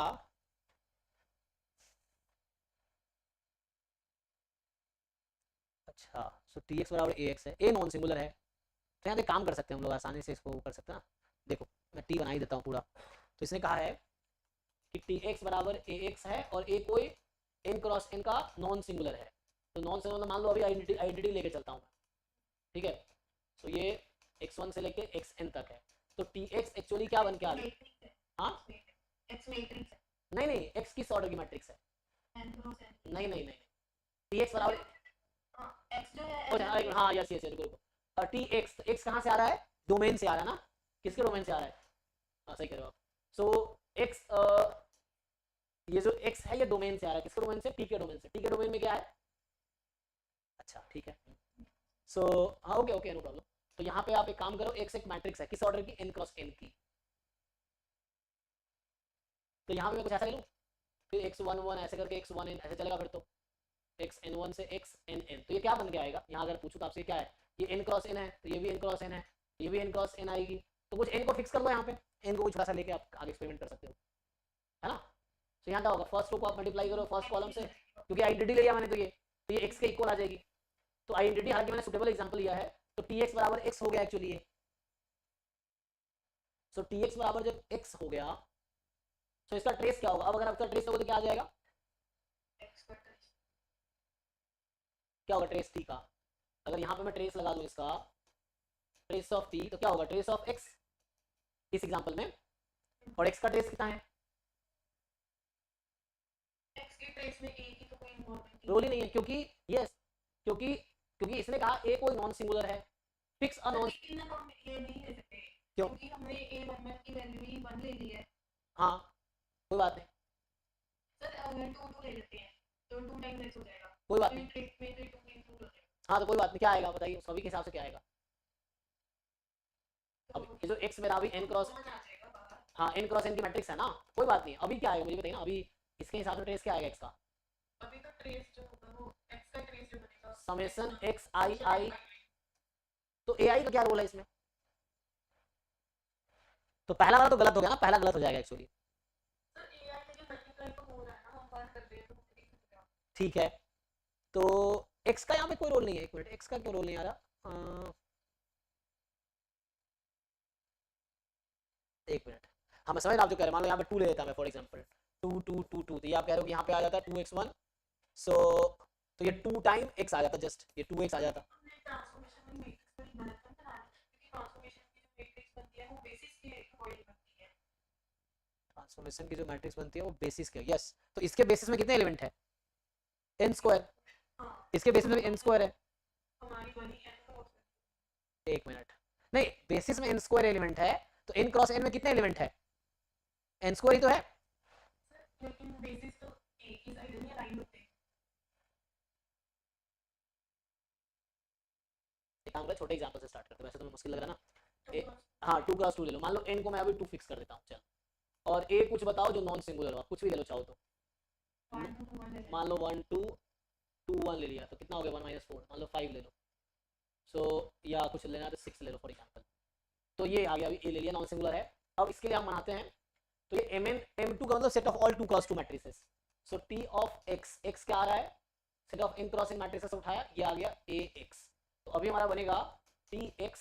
अच्छा, सो tx बराबर ax है, a नॉन सिंगुलर है, तो यहाँ पे काम कर सकते हैं हम लोग, आसानी से इसको कर सकते हैं ना। देखो मैं t बना ही देता हूँ पूरा। तो इसने कहा है कि tx बराबर ax है और a कोई n क्रॉस n का नॉन सिंगुलर है, तो नॉन सिंगुलर मान लो अभी आइडेंटिटी लेके चलता हूँ, ठीक है। तो ये x1 से लेके xn तक है, तो tx एक्चुअली क्या बन के आ गया? हाँ नहीं नहीं, x किस ऑर्डर की मैट्रिक्स है? नहीं नहीं नहीं, tx बराबर हाँ यस यस रुको, tx x कहाँ से आ रहा है? डोमेन से आ रहा है ना, किसके डोमेन से आ रहा है? हाँ सही कह रहे हो आप। सो x ये जो x है ये डोमेन से आ रहा है, किसके डोमेन से? t के डोमेन से। t के डोमेन में क्या है? अच्छा ठीक है, सो हाँ ओके ओके नो प्रॉब्लम। तो यहाँ पे आप एक काम करो, x एक मैट्रिक्स है, किस ऑर्डर की? n क्रॉस n की। तो यहाँ पे मैं कुछ ऐसा ले लूँ, फिर x11 ऐसे करके x1n ऐसे चलेगा, फिर तो xn1 से xnn, तो ये क्या बन के आएगा? यहाँ अगर पूछूँ तो आपसे क्या है? ये n क्रॉस n है, तो ये भी n क्रॉस n है, ये भी n क्रॉस n आएगी। तो कुछ n को फिक्स कर लो यहाँ पे, n को कुछ वैसा लेके आप आगे एक्सपेरिमेंट कर सकते हो, है ना। तो यहाँ क्या होगा? फर्स्ट रो को आप मल्टीप्लाई करो फर्स्ट कॉलम से, क्योंकि आइडेंटिटी लिया मैंने, तो ये x के इक्वल आ जाएगी। तो आइडेंटिटी हालांकि मैंने सुटेबल एग्जांपल लिया है, तो tx बराबर x हो गया एक्चुअली ये। सो tx बराबर जब x हो गया, तो इसका ट्रेस क्या होगा? अब अगर आपका ट्रेस होगा तो क्या आ जाएगा? क्या होगा ट्रेस t का? अगर यहाँ पे मैं ट्रेस लगा दूं इसका, ट्रेस ऑफ t, तो क्या होगा? ट्रेस ऑफ x इस एग्जांपल में, और x का ट्रेस कितना है? रोल ही नहीं है, क्योंकि यस क्योंकि इसने कहा a कोई नॉन सिंगुलर है, फिक्स अ नॉन, क्यों? क्योंकि हमने a11 की वैल्यू ही 1 ले ली है। हाँ कोई बात नहीं सर अगर 2 ले लेते हैं तो 2 टाइम्स x हो जाएगा, कोई बात नहीं, ट्रेस में तो 2 इंक्लूड हो जाएगा। हाँ तो कोई बात नहीं, क्या आएगा बताइए, सभी के हिसाब से क्या आएगा? अब ये जो x मेरा अभी n क्रॉस, हाँ n क्रॉस n की मैट्रिक्स है ना, कोई बात नहीं, अभी क्या आएगा मुझे बताइए ना, अभी इसके हिसाब से ट्रेस क्या आएगा x का? अभी तो ट्रेस जो होगा वो x का ट्रेस जो बनेगा समेशन x i, तो ai का क्या रोल है इसमें? तो पहला वाला तो गलत हो गया ना, पहला गलत हो जाएगा एक्चुअली। ठीक है, तो x का यहाँ पे कोई रोल नहीं है, एक मिनट, x का क्यों रोल नहीं आ रहा? एक मिनट, हाँ मैं समझ रहा हूँ आप जो कह रहे हैं, मान लो यहाँ पे 2 ले लेता मैं फॉर एग्जांपल, 2 2 2 2, तो ये आप कह रहे हो कि यहाँ पे आ जाता है 2x1, सो तो ये 2 टाइम x आ जाता, जस्ट ये 2x आ जाता। ट्रांसफॉर्मेशन की जो मैट्रिक्स बनती है वो बेसिस के, यस, तो इसके बेसिस में कितने एलिमेंट है? n स्क्वायर, इसके बेसिस में n स्क्वायर है। एक मिनट, नहीं बेसिस में n स्क्वायर एलिमेंट है, तो n क्रॉस n में कितने एलिमेंट है? n स्क्वायर ही तो है। लेकिन बेसिस तो एक ही साइड में अलाइन होते हैं। एक काम छोटे एग्जांपल से स्टार्ट करते हैं, वैसे तो मुश्किल लग रहा है ना। हाँ 2 क्रॉस 2 ले लो, मान लो n को मैं अभी 2 फिक्स कर देता हूँ, चल, और a कुछ बताओ जो नॉन सिंगुलर हो, कुछ भी ले लो चाहो तो, मान लो 1 2 2 1 ले लिया, तो कितना हो गया 1 - 4, मान लो 5 ले लो, सो या कुछ लेना तो 6 ले लो फॉर एग्जांपल। तो ये आ गया, अभी a ले लिया, नॉन सिंगुलर है। अब इसके लिए हम बनाते हैं, तो ये mn m2 का मतलब set of all 2 cross 2 matrices, so t of x, x क्या आ रहा है? Set of n cross n matrices उठाया, ये आ गया ax, तो अभी हमारा बनेगा tx,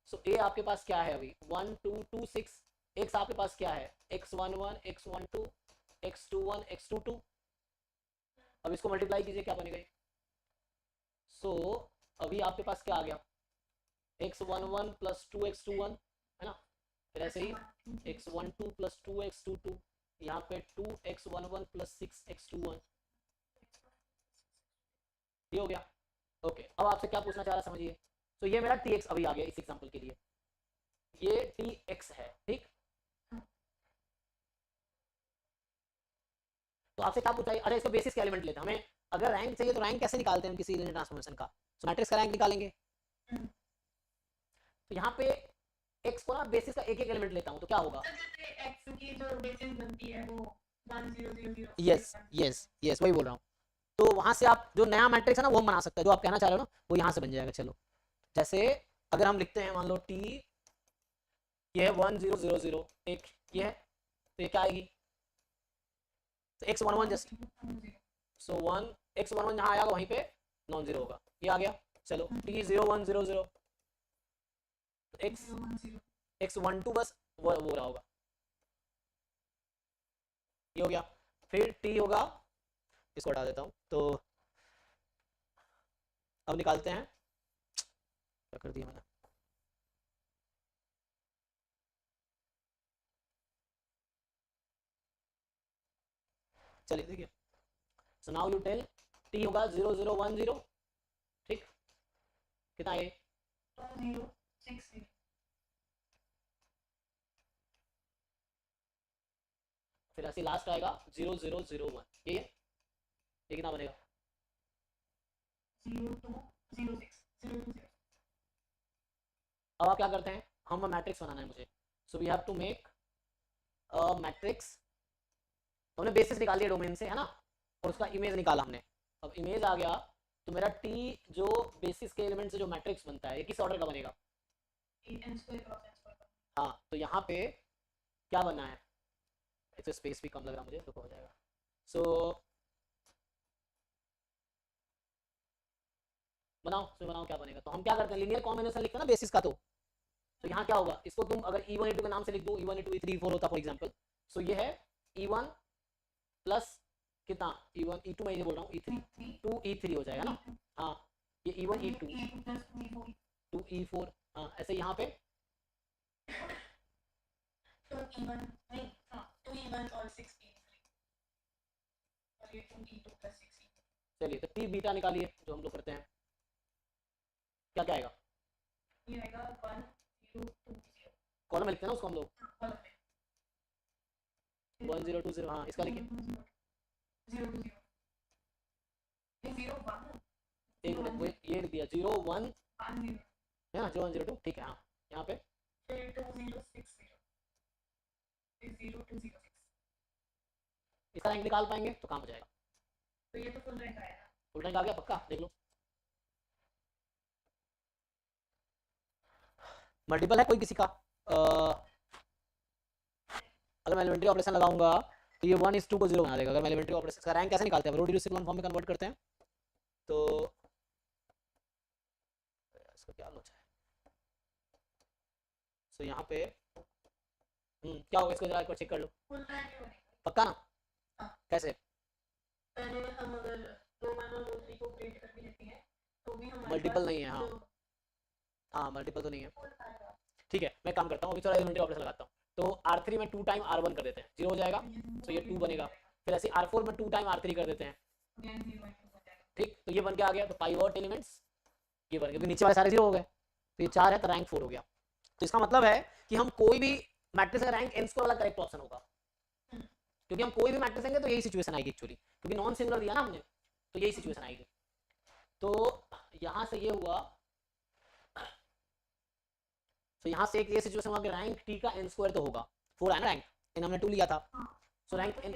सो a आपके पास क्या है अभी 1 2 2 6, x आपके पास क्या है x11 x12 x21 x22, अब इसको मल्टीप्लाई कीजिए क्या बनेगा? सो अभी आपके पास क्या आ गया x11 प्लस 2x21, है ना, फिर ऐसे ही x12 प्लस 2x22, यहाँ पे 2x11 प्लस 6x21, ये हो गया। ओके, अब आपसे क्या पूछना चाह रहा समझिए, तो ये मेरा tx अभी आ गया इस एग्जांपल के लिए, ये tx है, ठीक। तो आपसे क्या पूछा? अरे इसका बेसिस के एलिमेंट लेते हैं, हमें अगर रैंक चाहिए तो रैंक कैसे निकालते हैं किसी लीनियर ट्रांसफॉर्मेशन का? तो मैट्रिक्स का रैंक निकालेंगे। तो यहाँ पे x को ना बेसिस का एक एक एलिमेंट लेता हूँ, तो क्या होगा? x की जो बेसिस बनती है वो 1 0 0 0, यस यस यस वही बोल रहा हूँ। तो वहां से आप जो नया मैट्रिक्स है ना वो हम बना सकते हैं, जो आप कहना चाह रहे हो ना वो यहाँ से बन जाएगा। चलो जैसे अगर हम लिखते हैं, मान लो t ये है 1 0 0 0, एक ये है, तो ये क्या आएगी? तो x11 जस्ट, सो 1 x11 जहाँ आया वहीं पे नॉन जीरो होगा, ये आ गया। चलो t 0 1 0 0, तो x12 बस वो रहा होगा, ये हो गया। फिर t होगा, इसको हटा देता हूँ, तो अब निकालते हैं, क्या कर दिया मैंने, चलिए देखिए, so now you tell T होगा 0010, ठीक, कितना ये 2060 फिर ऐसे लास्ट आएगा 0001, ये कितना बनेगा 0206 020 अब आप क्या करते हैं, हम मैट्रिक्स बनाना है मुझे, so we have to make a matrix, हमने बेसिस निकाल दिया डोमेन से है ना, और उसका इमेज निकाला हमने, अब इमेज आ गया तो मेरा टी जो बेसिस के एलिमेंट से जो मैट्रिक्स बनता है ये किस ऑर्डर का बनेगा, n square cross n square हाँ, तो यहाँ पे क्या बनना है, इसे स्पेस भी कम लग रहा मुझे, तो हो जाएगा, सो बनाओ क्या बनेगा, तो हम क्या करते हैं लीनियर कॉम्बिनेशन लिखते हैं ना बेसिस का, तो यहाँ क्या होगा, इसको तुम अगर E1 E2 के नाम से लिख दो, E1 E2 E3 E4 होता फॉर एग्जांपल, सो ये है E1 प्लस कितना E1 E2 मैं ये बोल रहा हूँ E3 2 E3 हो जाएगा ना, हाँ ये E1 E2 2 E4, हाँ ऐसे यहाँ पे 2E1 नहीं, हाँ 2E1 और 6E3 और ये 2E2 plus 6E3। चलिए तो T बीटा निकालिए जो हम लोग करते हैं, क्या क्या आएगा, ये आएगा 1 0 2 0 कॉलम में लिखते हैं ना उसको हम लोग, कॉलम में 1020, हाँ इसका लिखिए 0 2 0 ये 0 1 एक मिनट, वो ये लिख दिया 0 1 1 0 है ना 0 1 0 2, ठीक है, हाँ यहाँ पे फिर 2 0 6 0 फिर 0 2 0 6, इसका रैंक निकाल पाएंगे तो काम हो जाएगा, तो ये तो फुल रैंक आएगा, फुल रैंक आ गया पक्का, देख लो मल्टीपल है कोई किसी का, अगर मैं एलिमेंट्री ऑपरेशन लगाऊंगा तो ये 1:2 को 0 बना देगा, अगर मैं एलिमेंट्री ऑपरेशन का रैंक कैसे निकालते हैं, रो रिड्यूस इक्वल फॉर्म में कन्वर्ट करते हैं, तो इसका क्या लोचा है, सो यहाँ पे क्या होगा, इसको जरा एक बार चेक कर लो, फुल रैंक ही बनेगा। पक्का ना, हाँ। कैसे, पहले हम अगर 2 1 और 2 3 को क्रिएट करके लेते हैं तो भी हमारे मल्टीपल पास नहीं है, हाँ जो हाँ मल्टीपल तो नहीं है, फुल आएगा, ठीक है मैं काम करता हूँ, अभी थोड़ा एलिमेंट्री ऑपरेशन लगाता हूँ, तो R3 में 2 टाइम R1 कर देते हैं 0 हो जाएगा, तो ये 2 बनेगा, फिर ऐसे R4 में 2 टाइम R3 कर देते हैं, again 0 2 हो जाएगा, ठीक, तो ये बन के आ गया, तो पाइवट एलिमेंट्स ये बन गए, क्योंकि नीचे वाले सारे 0 हो गए, तो ये 4 है तो रैंक 4 हो गया, तो इसका मतलब है कि हम कोई भी मैट्रिक्स का रैंक n स्क्वायर वाला करेक्ट ऑप्शन होगा, क्योंकि हम कोई भी मैट्रिक्स लेंगे तो यही सिचुएशन आएगी एक्चुअली, क्योंकि नॉन सिंगुलर दिया ना हमने, तो यही सिचुएशन आएगी, तो यहाँ से ये हुआ, तो यहाँ से एक ये सिचुएशन हुआ कि रैंक टी का n स्क्वायर तो होगा, 4 है ना रैंक, इन हमने 2 लिया था, सो rank n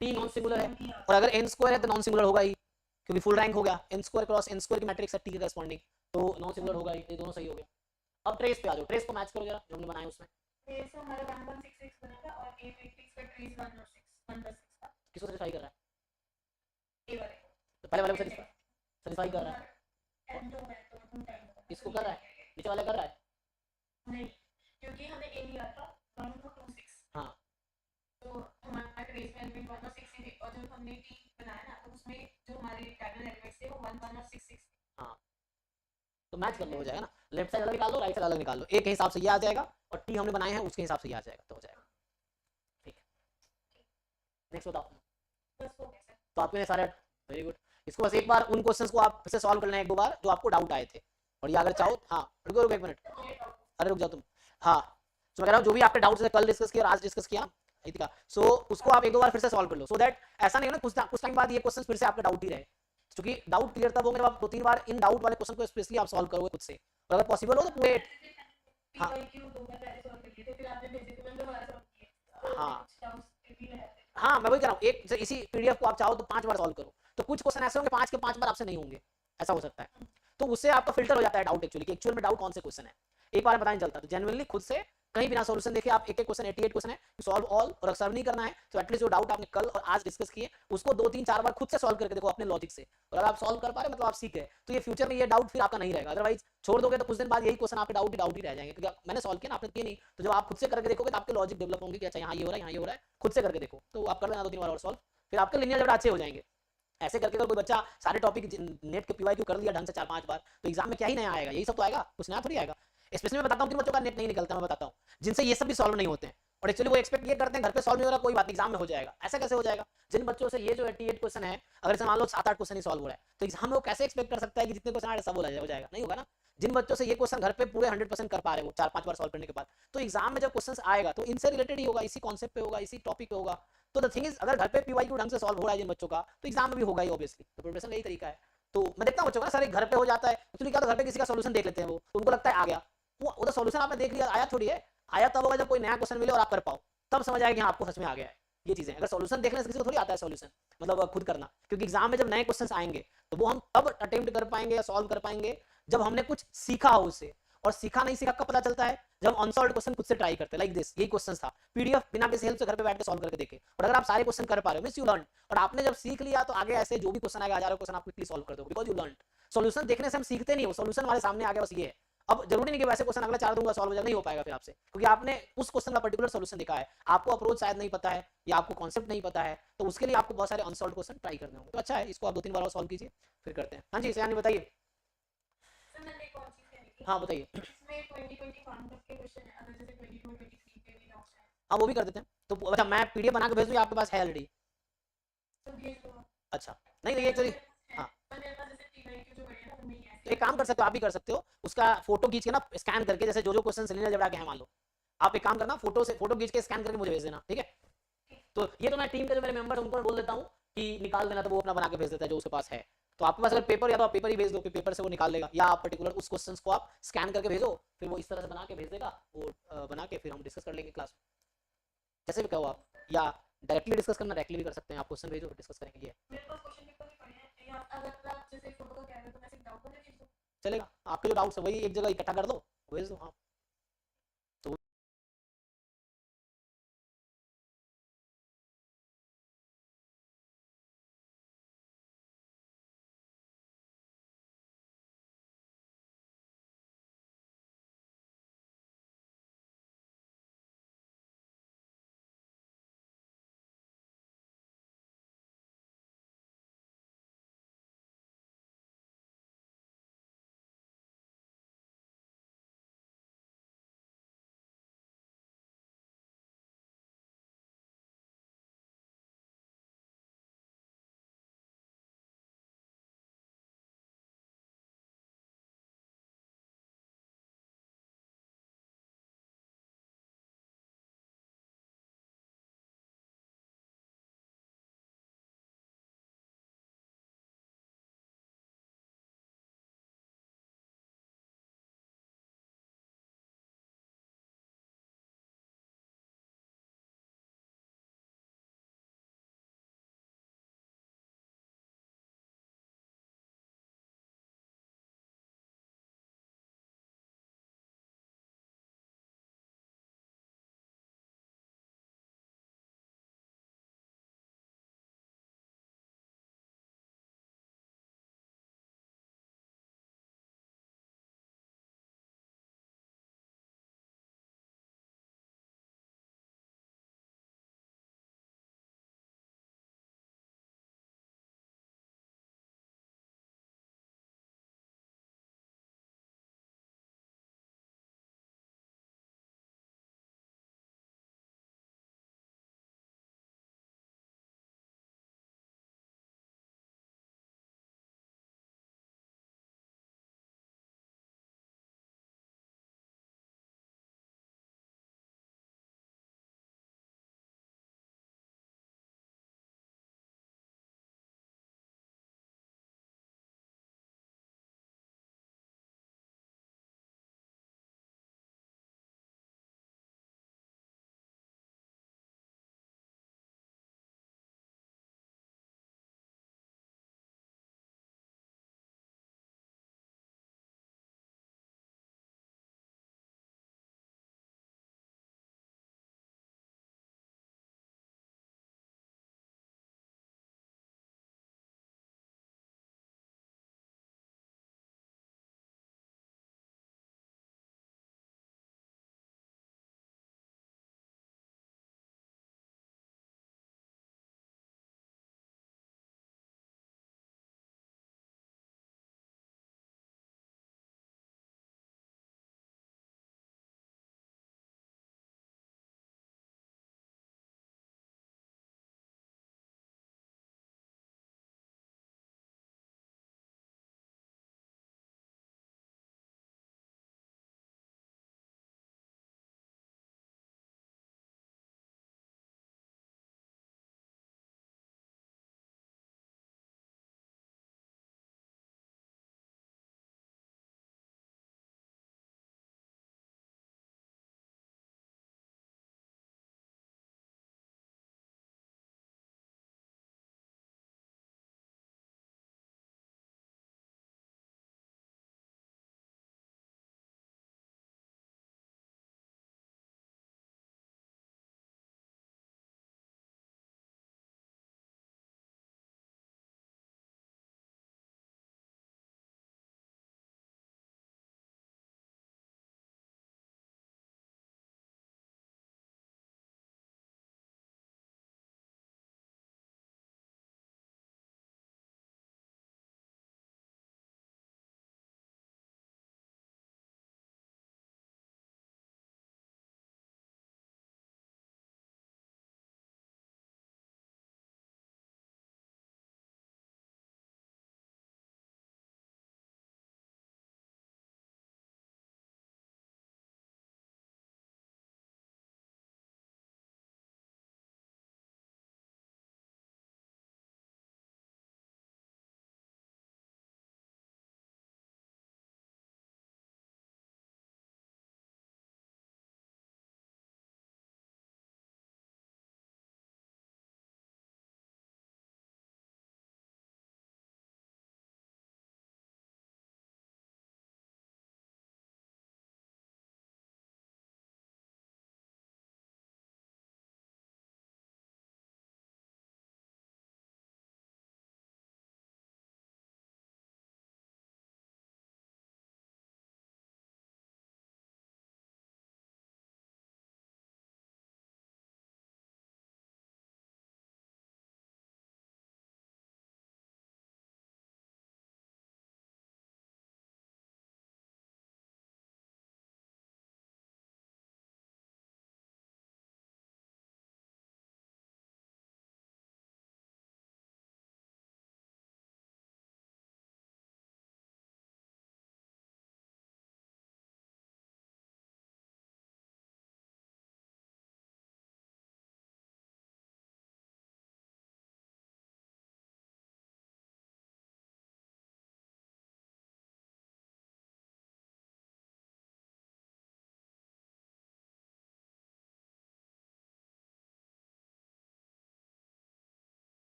T non singular है, और अगर n स्क्वायर है तो नॉन सिंगुलर होगा ही, क्योंकि फुल रैंक हो गया, n square cross n square की मैट्रिक्स है टी के करस्पॉन्डिंग, तो नॉन सिंगुलर होगा ही, ये दोनों सही हो गया। अब ट्रेस पे आ जाओ, ट्रेस को मैच करो जरा जो हमने बनाया उसमें, ट्रेस हमारा 1166 बनेगा और ए मैट्रिक्स का ट्रेस 1 और 6 1 प्लस 6 का किसको सेटिस्फाई कर रहा है, ए वाले तो पहले वाले को सेटिस्फाई कर रहा है, n2 है तो 2 टाइम इसको कर रहा है, नीचे वाला कर रहा है, नहीं, क्योंकि हमने ए लिया था 1 2 2 6, हाँ तो हमारा ट्रेस में एलिमेंट 1 और 6 ही थे, और जब हमने टी बनाया ना तो उसमें जो हमारे डायगोनल एलिमेंट्स थे वो 1 1 और 6 6 हाँ, तो मैच कर लो हो जाएगा ना, लेफ्ट साइड अलग निकाल लो, राइट साइड अलग निकाल लो, एक के हिसाब से ये आ जाएगा और टी हमने बनाए हैं उसके हिसाब से ये आ जाएगा, तो हो जाएगा, ठीक है, नेक्स्ट बताओ, बस हो गया सर, तो आपके सारे वेरी गुड, इसको बस एक बार उन क्वेश्चंस को आप फिर से सॉल्व कर लेना एक दो बार जो आपको डाउट आए थे, और ये अगर चाहो, हाँ रुको एक मिनट, अरे रुक जाओ तुम, हाँ तो मैं कह रहा हूँ जो भी आपके डाउट्स है कल डिस्कस किया और आज डिस्कस किया का, सो उसको आप एक दो बार फिर से सॉल्व कर लो, सो दैट ऐसा नहीं हो ना कुछ टाइम बाद ये क्वेश्चन फिर से आपका डाउट ही रहे, क्योंकि डाउट क्लियर तब होंगे जब आप 2-3 बार इन डाउट वाले क्वेश्चन को स्पेशली आप सॉल्व करोगे खुद से, और अगर पॉसिबल हो तो पूरे, हाँ हाँ मैं वही कह रहा हूँ, एक इसी पीडीएफ को आप चाहो तो 5 बार सॉल्व करो, तो कुछ क्वेश्चन ऐसे होंगे 5 के 5 बार आपसे नहीं होंगे, ऐसा हो सकता है, तो उससे आपका फिल्टर हो जाता है डाउट एक्चुअली कि एक्चुअल में डाउट कौन से क्वेश्चन है, एक बार पता नहीं चलता, तो जेन्युइनली खुद से कहीं बिना सॉल्यूशन देखे आप एक एक क्वेश्चन 88 क्वेश्चन है सॉल्व ऑल, और अक्सर नहीं करना है तो एटलीस्ट जो डाउट आपने कल और आज डिस्कस किए उसको 2-3-4 बार खुद से सॉल्व करके देखो अपने लॉजिक से, और अगर आप सॉल्व कर पा रहे मतलब आप सीख गए, तो ये फ्यूचर में ये डाउट फिर आपका नहीं रहेगा, अदरवाइज छोड़ दोगे तो कुछ दिन बाद यही क्वेश्चन आपके डाउट ही रह जाएंगे, क्योंकि मैंने सॉल्व किया ना आपने किए नहीं, तो जब आप खुद से करके देखोगे तो आपके लॉजिक डेवलप होंगे कि अच्छा यहाँ ये हो रहा है यहाँ ये हो रहा है, खुद से करके देखो, तो आप कर लेना 2-3 बार और सॉल्व, फिर आपके लिनियर अलजेब्रा अच्छे हो जाएंगे, ऐसे करके अगर कोई बच्चा सारे टॉपिक नेट के पीवाईक्यू कर लिया ढंग से 4-5 बार, तो एग्जाम में क्या ही नया आएगा, यही सब तो आएगा, कुछ नया थोड़ी आएगा। स्पेशली मैं बताता हूँ कि बच्चों का नेट नहीं निकलता, मैं बताता हूँ जिनसे ये सब भी सॉल्व नहीं होते हैं, और एक्चुअली वो एक्सपेक्ट ये करते हैं घर पे सॉल्व नहीं हो रहा, कोई बात एग्जाम में हो जाएगा। ऐसा कैसे हो जाएगा? जिन बच्चों से ये जो 88 क्वेश्चन है, अगर मान लो 7-8 क्वेश्चन ही सॉल्व हो रहा है, तो एग्जाम में वो कैसे एक्सपेक्ट कर सकता है कि जितने क्वेश्चन आ रहे सब हो जाएगा? नहीं होगा ना। जिन बच्चों से ये क्वेश्चन घर पे पूरे 100% कर पा रहे हो 4-5 बार सॉल्व करने के बाद, तो एग्जाम में जब क्वेश्चन आएगा तो इनसे रिलेटेड ही होगा, इसी कॉन्सेप्ट पे होगा, इसी टॉपिक पे होगा। तो द थिंग इज, अगर घर पे पीवाईक्यू ढंग से सॉल्व हो रहा है जिन बच्चों का, तो एग्जाम में भी होगा ही ऑब्वियसली। तो प्रिपरेशन का यही तरीका है। तो मैं देखता हूँ बच्चों का सारे घर पे हो जाता है, एक्चुअली क्या, तो घर पे किसी का सॉल्यूशन देख लेते हैं वो, तो उनको लगता है आ गया, वो उधर सॉल्यूशन आपने देख लिया, आया थोड़ी है, आया तब होगा जब कोई नया क्वेश्चन मिले और आप कर पाओ, तब समझ आएगा कि हाँ आपको सच में आ गया है। ये चीजें, अगर सॉल्यूशन देखने से किसी को थोड़ी आता है सॉल्यूशन, मतलब खुद करना, क्योंकि एग्जाम में जब नए क्वेश्चंस आएंगे तो वो हम तब अटेम्प्ट कर पाएंगे या सॉल्व कर पाएंगे जब हमने कुछ सीखा हो उससे। और सीखा नहीं सीखा कब पता चलता है? जब अनसॉल्व्ड क्वेश्चन खुद से ट्राई करते हैं, लाइक दिस, यही क्वेश्चन था, पीडीएफ बिना किसी हेल्प से घर पे बैठ के सॉल्व करके देखे, और अगर आप सारे क्वेश्चन कर पा रहे हो मींस यू लर्न, और आपने जब सीख लिया तो आगे ऐसे जो भी क्वेश्चन आएगा, हजारों क्वेश्चन आप क्विकली सॉल्व कर दोगे, बिकॉज यू लर्न। सॉल्यूशन देखने से हम सीखते नहीं हो, सॉल्यूशन हमारे सामने आ गया, बस ये है। अब जरूरी नहीं कि वैसे क्वेश्चन अगला 4 दूंगा सॉल्व हो जाएगा, नहीं हो पाएगा फिर आपसे, क्योंकि आपने उस क्वेश्चन का पर्टिकुलर सॉल्यूशन देखा है, आपको अप्रोच शायद नहीं पता है या आपको कॉन्सेप्ट नहीं पता है, तो उसके लिए आपको बहुत सारे अनसॉल्व्ड क्वेश्चन ट्राई करने होंगे। तो अच्छा है, इसको आप 2-3 बार और सॉल्व कीजिए, फिर करते हैं। हाँ जी सयानी बताइए। सर मैंने एक और चीज कही थी, हाँ बताइए। इसमें 2021 तक के क्वेश्चन है, अगर जैसे 22 23 के भी डाउट्स हैं हाँ वो भी कर देते हैं। तो अच्छा मैं पीडीएफ बना के भेज दूँ या आपके पास है ऑलरेडी? तो भेज दो। अच्छा नहीं नहीं एक्चुअली, हाँ पर मेरे पास जैसे पीवाईक्यू जो बढ़िया ना, उनमें ही है। तो एक काम कर सकते हो, आप भी कर सकते हो, उसका फोटो खींच के ना स्कैन करके, जैसे जो क्वेश्चन सिलेंडर जब आके हैं मान लो, आप एक काम करना, फोटो खींच के स्कैन करके मुझे भेज देना, ठीक है? तो ये तो मैं टीम के जो मेरे मेंबर उनको बोल देता हूँ कि निकाल देना, तो वो अपना बना के भेज देता है जो उसके पास है। तो आपके पास अगर पेपर, या तो आप पेपर ही भेज दो, पेपर से वो निकाल लेगा, या आप पर्टिकुलर उस क्वेश्चन को आप स्कैन करके भेजो, फिर वो इस तरह से बना के भेज देगा, वो बना के फिर हम डिस्कस कर लेंगे क्लास में, जैसे भी कहो आप, या डायरेक्टली डिस्कस करना, डायरेक्टली भी कर सकते हैं, आप क्वेश्चन भेजो डिस्कस करेंगे। मेरे पास क्वेश्चन पेपर भी पड़े हैं, या अगर आप जैसे फोटो का कह रहे हो तो मैं सिर्फ डाउट को भेज दूं। चलेगा, आपके जो डाउट्स है वही एक जगह इकट्ठा कर दो, भेज दो। हाँ